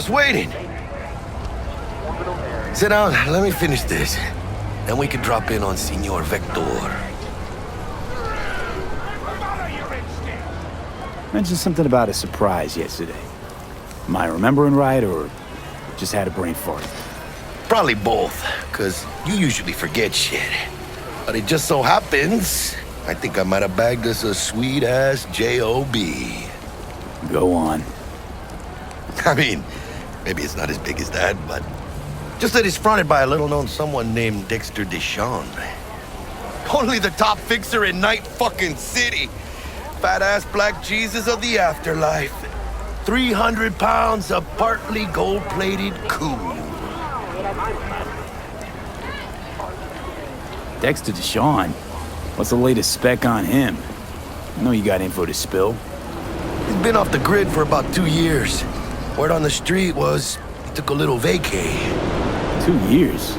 just waiting. Sit down, let me finish this. Then we can drop in on Senor Vector. Mentioned something about a surprise yesterday. Am I remembering right, or just had a brain fart? Probably both, because you usually forget shit. But it just so happens, I think I might have bagged us a sweet-ass J.O.B. Go on. I mean, maybe it's not as big as that, but just that it's fronted by a little-known someone named Dexter Deshawn. Only the top fixer in Night fucking City. Fat-ass black Jesus of the afterlife. 300 pounds of partly gold-plated cool. Dexter Deshawn? What's the latest spec on him? I know you got info to spill. He's been off the grid for about 2 years. Word on the street was he took a little vacay. 2 years?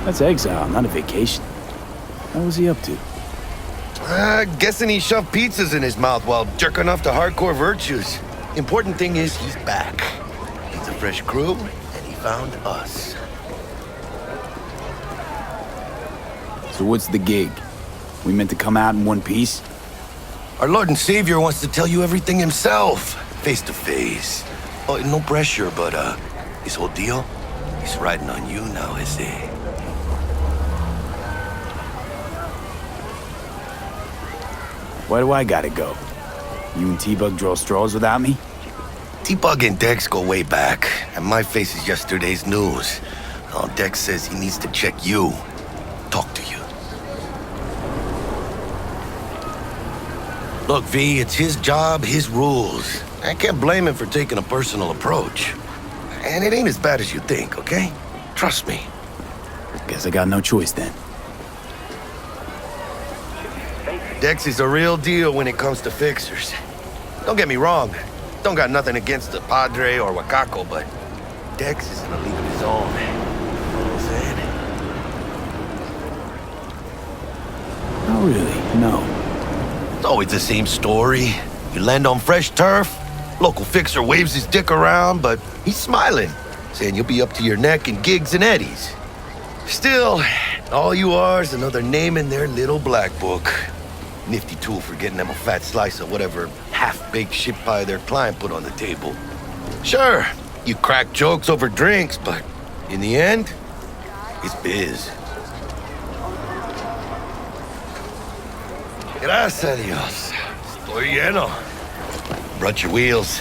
That's exile, not a vacation. What was he up to? Guessing he shoved pizzas in his mouth while jerking off to hardcore virtues. Important thing is he's back. It's a fresh crew, and he found us. So what's the gig? We meant to come out in one piece? Our Lord and Savior wants to tell you everything himself, face to face. Oh, no pressure, but his whole deal, he's riding on you now, is he? Why do I gotta go? You and T-Bug draw straws without me? T-Bug and Dex go way back, and my face is yesterday's news. Oh, Dex says he needs to check you, talk to you. Look, V, it's his job, his rules. I can't blame him for taking a personal approach. And it ain't as bad as you think, okay? Trust me. Guess I got no choice then. Dex is a real deal when it comes to fixers. Don't get me wrong. Don't got nothing against the Padre or Wakako, but Dex is in a league of his own. You know what I'm saying? Not really, no. It's always the same story. You land on fresh turf, local fixer waves his dick around, but he's smiling, saying you'll be up to your neck in gigs and eddies. Still, all you are is another name in their little black book. Nifty tool for getting them a fat slice of whatever half-baked shit pie their client put on the table. Sure, you crack jokes over drinks, but in the end, it's biz. Gracias a Dios. Estoy lleno. Brought your wheels.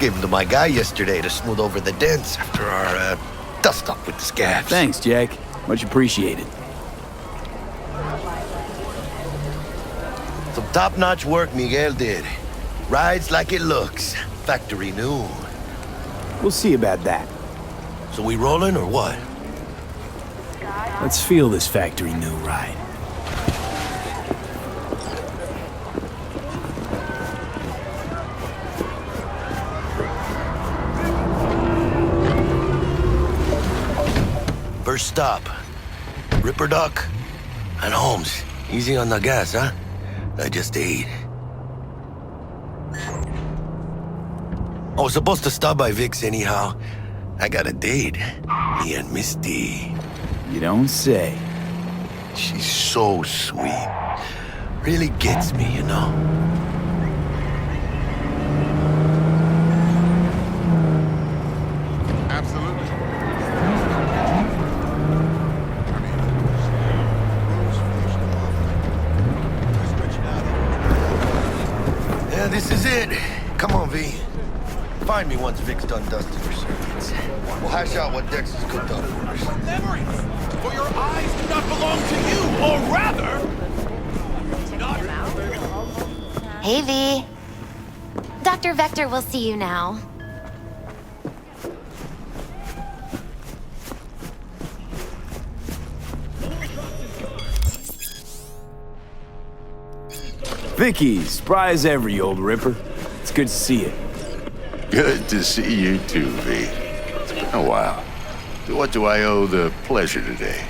Gave them to my guy yesterday to smooth over the dents after our dust-up with the scabs. Thanks, Jack. Much appreciated. Some top-notch work Miguel did. Rides like it looks. Factory new. We'll see about that. So we rolling or what? Let's feel this factory new ride. First stop. Ripper Duck and Holmes. Easy on the gas, huh? I just ate. I was supposed to stop by Vic's anyhow. I got a date. Me and Misty. You don't say. She's so sweet. Really gets me, you know? Absolutely. Yeah, this is it. Come on, V. Find me once Vic's done dusting her circuits. We'll hash out what Dex has cooked up for us. Memories, for your eyes do not belong to you, or rather, do not. Hey, V. Dr. Vector will see you now. Vicky, spry as ever, you old ripper. It's good to see you. Good to see you too, V. It's been a while. To what do I owe the pleasure today?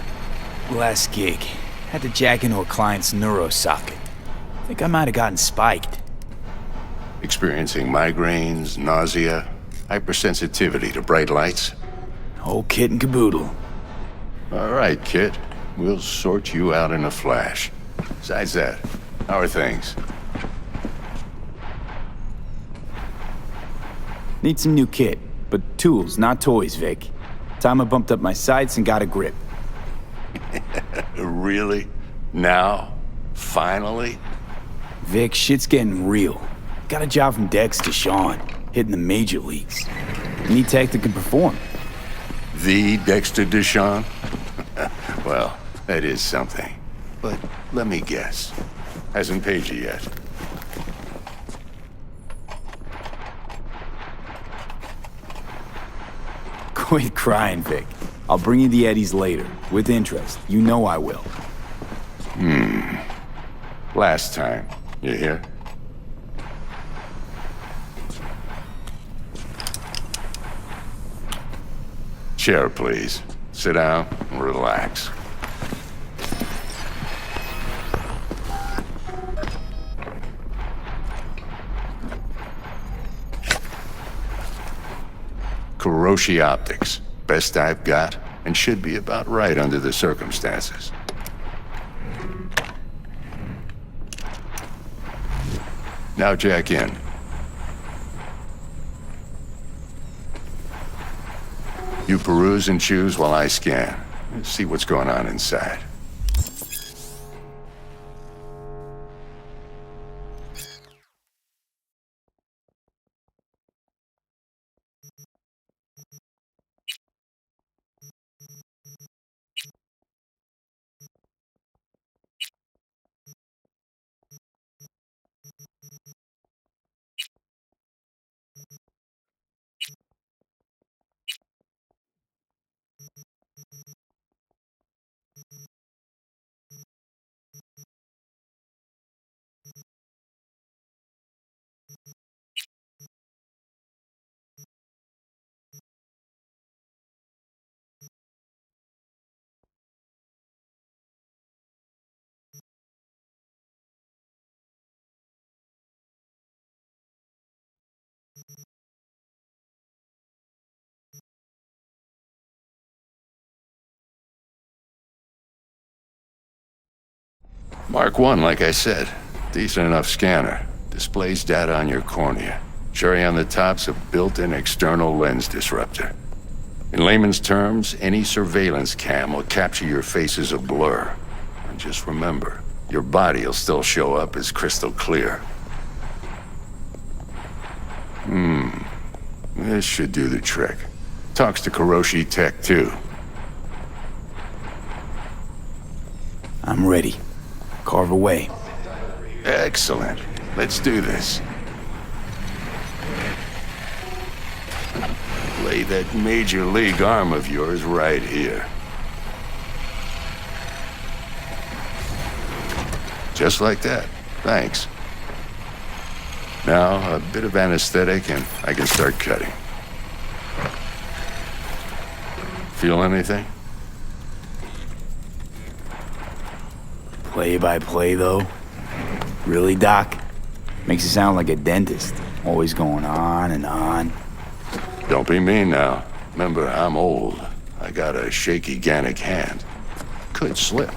Last gig. Had to jack into a client's neuro socket. Think I might have gotten spiked. Experiencing migraines, nausea. Hypersensitivity to bright lights? Whole kit and caboodle. All right, kid. We'll sort you out in a flash. Besides that, how are things? Need some new kit, but tools, not toys, Vic. Time I bumped up my sights and got a grip. Really? Now? Finally? Vic, shit's getting real. Got a job from Dex to Sean, hitting the major leagues. Need tech that can perform. The Dexter Deshawn? Well, that is something. But let me guess. Hasn't paid you yet. Quit crying, Vic. I'll bring you the eddies later, with interest. You know I will. Last time. You hear? Chair, please. Sit down and relax. Kuroshi Optics. Best I've got, and should be about right under the circumstances. Now jack in. You peruse and choose while I scan. See what's going on inside. Mark 1, like I said. Decent enough scanner. Displays data on your cornea. Cherry on the top's a built-in external lens disruptor. In layman's terms, any surveillance cam will capture your face as a blur. And just remember, your body will still show up as crystal clear. This should do the trick. Talks to Kuroshi Tech, too. I'm ready. Carve away. Excellent. Let's do this. Lay that major league arm of yours right here. Just like that. Thanks. Now, a bit of anesthetic and I can start cutting. Feel anything? Play by play, though? Really, Doc? Makes you sound like a dentist. Always going on and on. Don't be mean now. Remember, I'm old. I got a shaky Gannic hand. Could slip.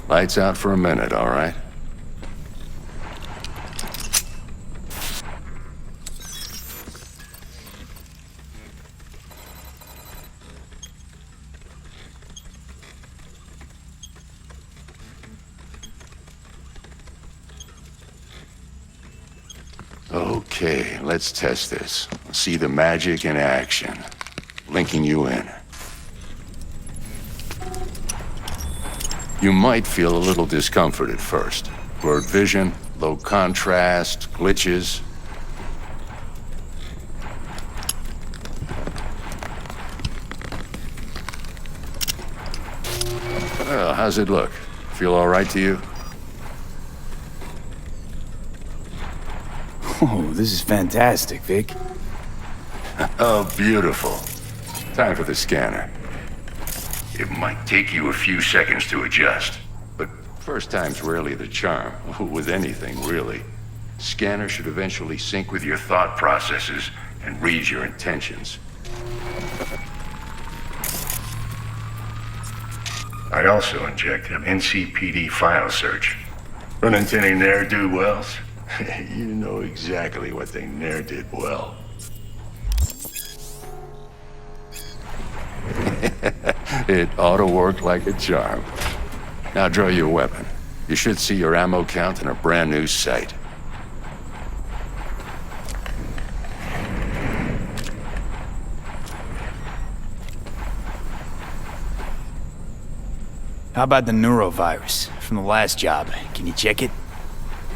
Lights out for a minute, all right? Okay, let's test this. See the magic in action. Linking you in. You might feel a little discomfort at first. Blurred vision, low contrast, glitches. Well, how's it look? Feel all right to you? Oh, this is fantastic, Vic. Oh, beautiful. Time for the scanner. It might take you a few seconds to adjust, but first time's rarely the charm, with anything, really. Scanner should eventually sync with your thought processes and read your intentions. I also inject an NCPD file search. Run into any ne'er-do-wells? You know exactly what they ne'er did well. It ought to work like a charm. Now draw your weapon. You should see your ammo count in a brand new sight. How about the neurovirus from the last job? Can you check it?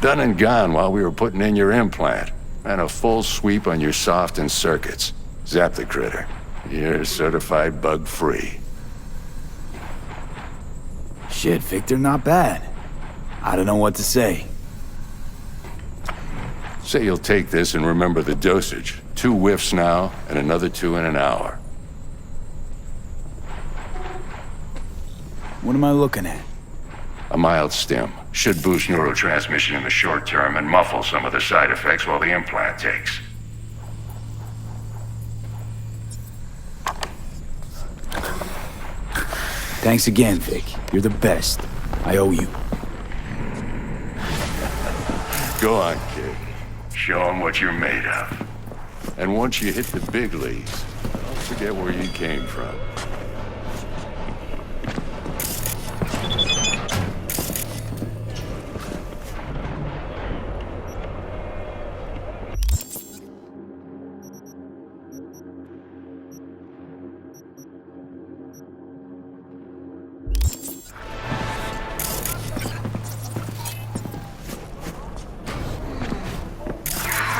Done and gone while we were putting in your implant. And a full sweep on your soft and circuits. Zap the critter. You're certified bug-free. Shit, Victor, not bad. I don't know what to say. Say you'll take this and remember the dosage. 2 whiffs now, and another 2 in an hour. What am I looking at? A mild stim. Should boost neurotransmission in the short term and muffle some of the side effects while the implant takes. Thanks again, Vic. You're the best. I owe you. Go on, kid. Show 'em what you're made of. And once you hit the big leagues, don't forget where you came from.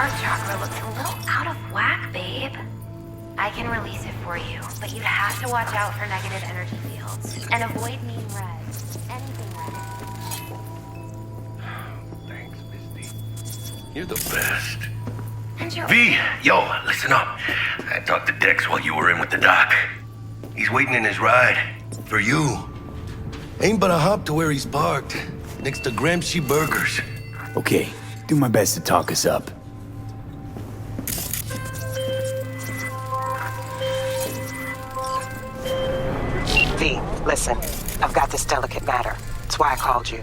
Heart chakra looks a little out of whack, babe. I can release it for you, but you'd have to watch out for negative energy fields and avoid mean red. Anything red. Thanks, Misty. You're the best. And you're V, yo, listen up. I talked to Dex while you were in with the doc. He's waiting in his ride. For you. Ain't but a hop to where he's parked. Next to Gramsci Burgers. Okay, do my best to talk us up. V, listen. I've got this delicate matter. That's why I called you.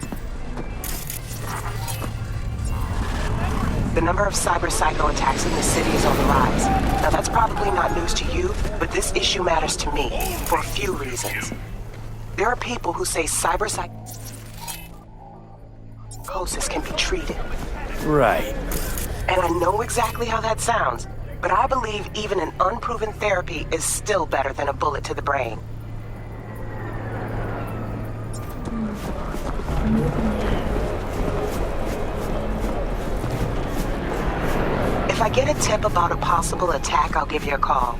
The number of cyber-psycho attacks in the city is on the rise. Now, that's probably not news to you, but this issue matters to me for a few reasons. There are people who say cyber-psychosis can be treated. Right. And I know exactly how that sounds, but I believe even an unproven therapy is still better than a bullet to the brain. If I get a tip about a possible attack, I'll give you a call.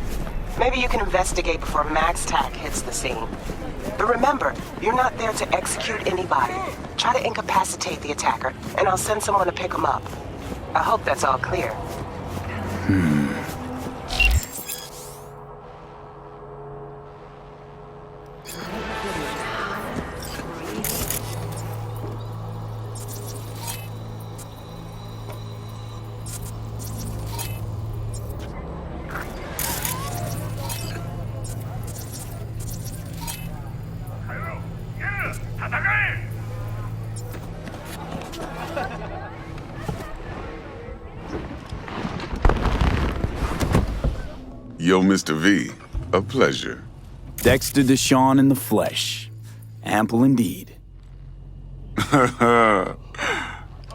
Maybe you can investigate before Max Tack hits the scene. But remember, you're not there to execute anybody. Try to incapacitate the attacker, and I'll send someone to pick him up. I hope that's all clear. Yo, Mr. V, a pleasure. Dexter Deshawn in the flesh. Ample indeed.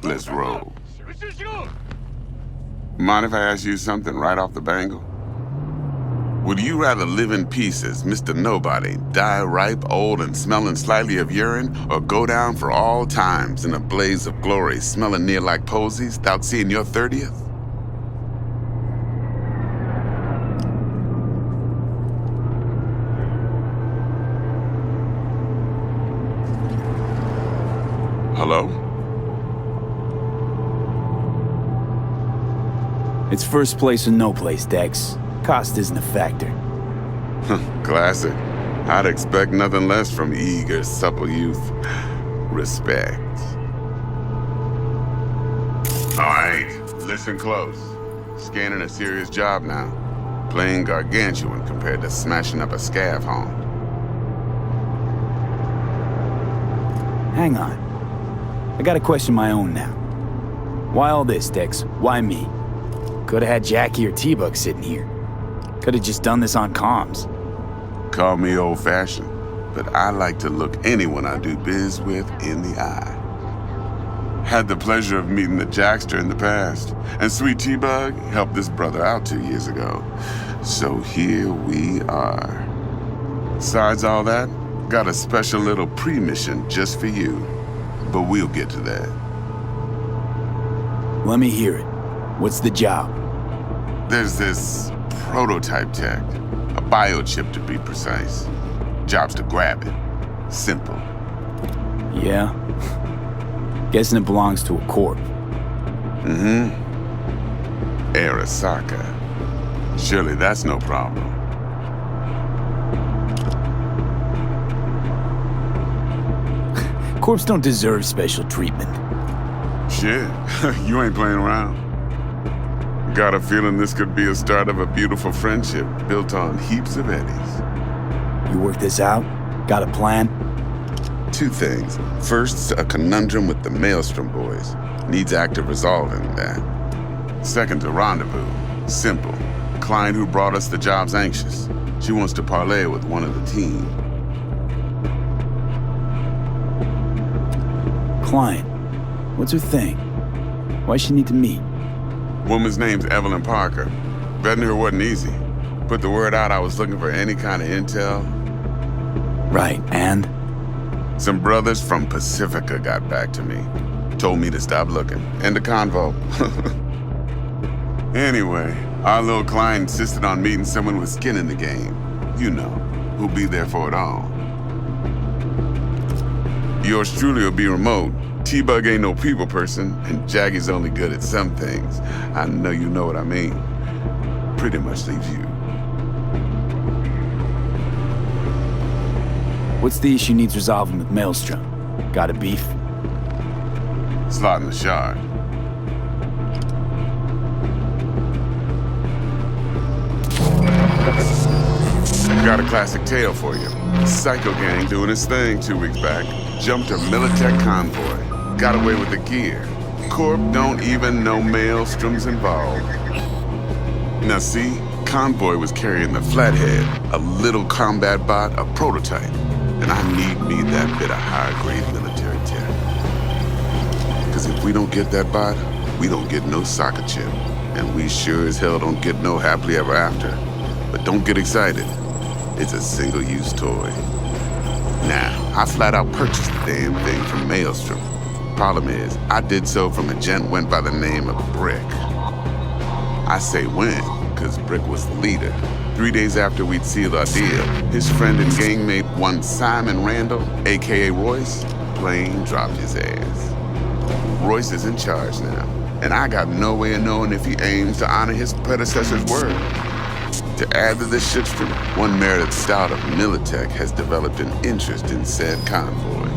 Let's roll. Mind if I ask you something right off the bangle? Would you rather live in pieces, Mr. Nobody, die ripe, old, and smelling slightly of urine, or go down for all times in a blaze of glory, smelling near like posies, without seeing your 30th? Hello? It's first place or no place, Dex. Cost isn't a factor. Classic. I'd expect nothing less from eager, supple youth. Respect. All right, listen close. Scanning a serious job now. Playing gargantuan compared to smashing up a scav home. Hang on. I gotta question my own now. Why all this, Dex? Why me? Could've had Jackie or T-Bug sitting here. Could've just done this on comms. Call me old-fashioned, but I like to look anyone I do biz with in the eye. Had the pleasure of meeting the Jackster in the past, and Sweet T-Bug helped this brother out 2 years ago. So here we are. Besides all that, got a special little pre-mission just for you. But we'll get to that. Let me hear it. What's the job? There's this prototype tech, a biochip to be precise. Job's to grab it. Simple. Yeah? Guessing it belongs to a corp. Mm-hmm. Arasaka. Surely that's no problem. Corps don't deserve special treatment. Shit, you ain't playing around. Got a feeling this could be a start of a beautiful friendship built on heaps of eddies. You work this out? Got a plan? 2 things. First, a conundrum with the Maelstrom boys. Needs active resolving that. Second, a rendezvous. Simple. Client who brought us the job's anxious. She wants to parlay with one of the team. Client. What's her thing? Why she need to meet? Woman's name's Evelyn Parker. Vetting her wasn't easy. Put the word out I was looking for any kind of intel. Right, and? Some brothers from Pacifica got back to me. Told me to stop looking. End of convo. Anyway, our little client insisted on meeting someone with skin in the game. You know, who'll be there for it all. Yours truly will be remote. T-Bug ain't no people person, and Jaggy's only good at some things. I know you know what I mean. Pretty much leaves you. What's the issue needs resolving with Maelstrom? Got a beef? Slot in the shard. Got a classic tale for you. Psycho gang doing his thing 2 weeks back. Jumped a Militech convoy. Got away with the gear. Corp don't even know Maelstrom's involved. Now see, convoy was carrying the Flathead, a little combat bot, a prototype. And I need me that bit of high-grade military tech. Because if we don't get that bot, we don't get no soccer chip. And we sure as hell don't get no happily ever after. But don't get excited. It's a single-use toy. Now, I flat out purchased the damn thing from Maelstrom. Problem is, I did so from a gent went by the name of Brick. I say when, because Brick was the leader. 3 days after we'd sealed our deal, his friend and gangmate, one Simon Randall, aka Royce, plain dropped his ass. Royce is in charge now, and I got no way of knowing if he aims to honor his predecessor's word. To add to this shitstorm, one Meredith Stout of Militech has developed an interest in said convoy.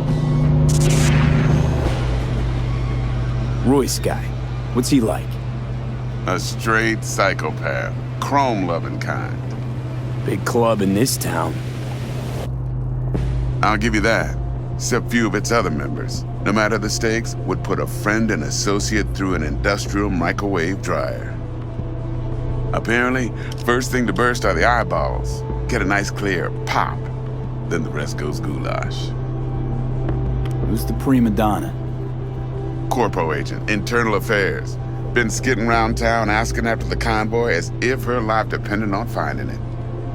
Royce guy. What's he like? A straight psychopath, chrome-loving kind. Big club in this town. I'll give you that. Except few of its other members, no matter the stakes, would put a friend and associate through an industrial microwave dryer. Apparently, first thing to burst are the eyeballs. Get a nice clear pop. Then the rest goes goulash. Who's the prima donna? Corpo agent, internal affairs. Been skidding around town asking after the convoy as if her life depended on finding it.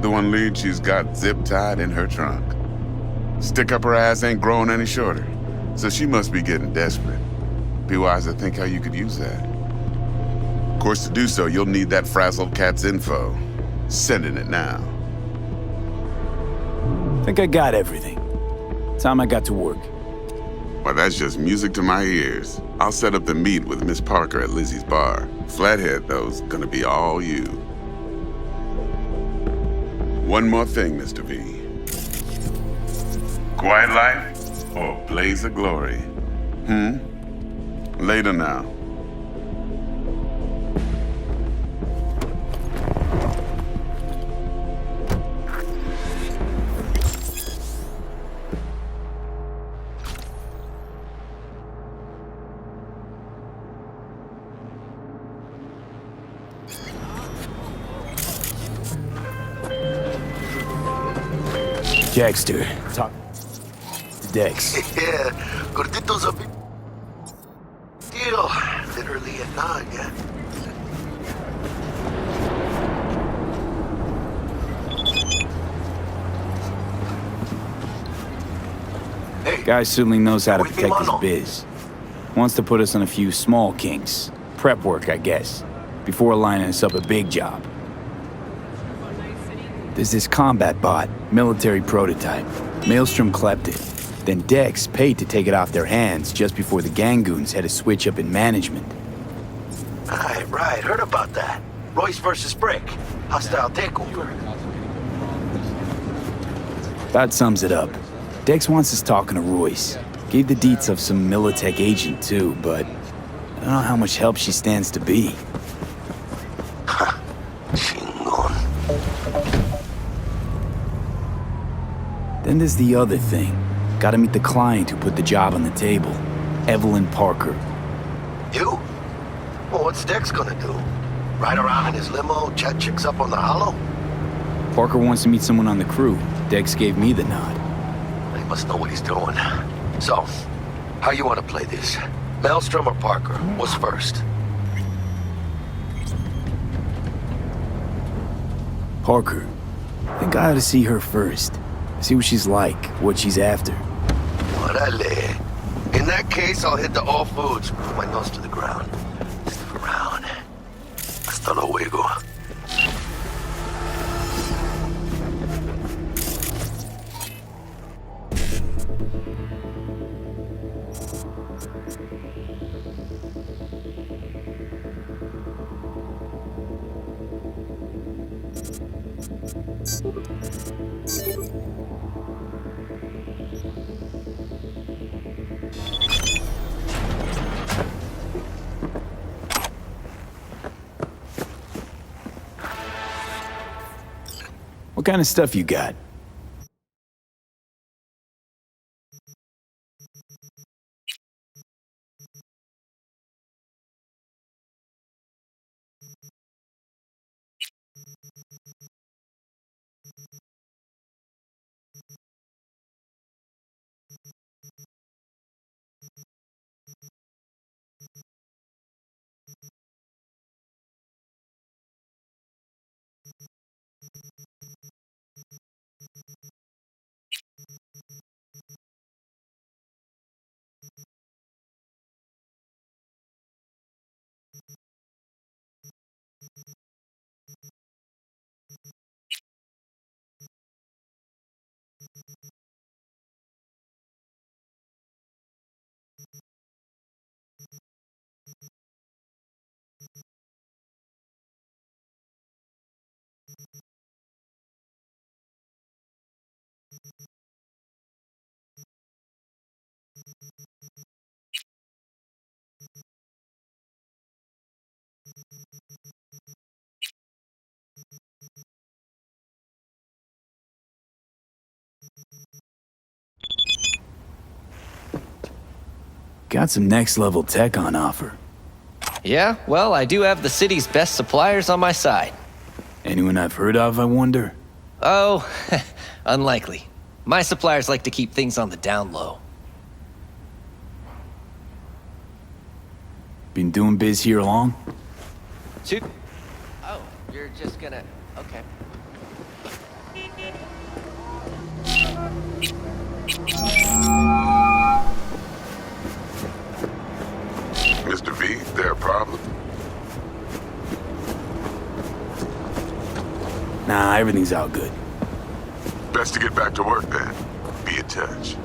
The one lead she's got zip-tied in her trunk. Stick up her ass ain't growing any shorter, so she must be getting desperate. Be wise to think how you could use that. Of course, to do so, you'll need that frazzled cat's info. Sending it now. Think I got everything. Time I got to work. Well, that's just music to my ears. I'll set up the meet with Miss Parker at Lizzie's bar. Flathead, though's gonna be all you. One more thing, Mr. V. Quiet life or blaze of glory? Later now. Jackster, talk to Dex. Yeah, gorditos a big deal. Literally a nine, yeah. Hey, Guy certainly knows how to with me, protect his mano. biz. Wants to put us on a few small kinks. Prep work, I guess. Before lining us up a big job. There's this combat bot, military prototype. Maelstrom clept it. Then Dex paid to take it off their hands just before the Gangoons had a switch up in management. Right, heard about that. Royce versus Brick. Hostile takeover. That sums it up. Dex wants us talking to Royce. Gave the deets of some Militech agent too, but I don't know how much help she stands to be. Chingon. Then there's the other thing. Gotta meet the client who put the job on the table. Evelyn Parker. You? Well, what's Dex gonna do? Ride around in his limo, chat chicks up on the hollow? Parker wants to meet someone on the crew. Dex gave me the nod. He must know what he's doing. So, how you want to play this? Maelstrom or Parker? What's first? Parker. Think I ought to see her first. See what she's like, what she's after. Orale. In that case, I'll hit the all foods, put my nose to the ground. Stick around. Hasta luego. What kind of stuff you got? Got some next level tech on offer. Yeah, well, I do have the city's best suppliers on my side. Anyone I've heard of, I wonder? Oh, unlikely. My suppliers like to keep things on the down low. Been doing biz here long? Oh, you're just gonna... Okay. Mr. V, there a problem? Nah, everything's all good. Best to get back to work then. Be in touch.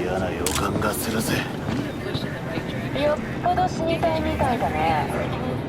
嫌な予感がするぜ。よっぽど死にたいみたいだね。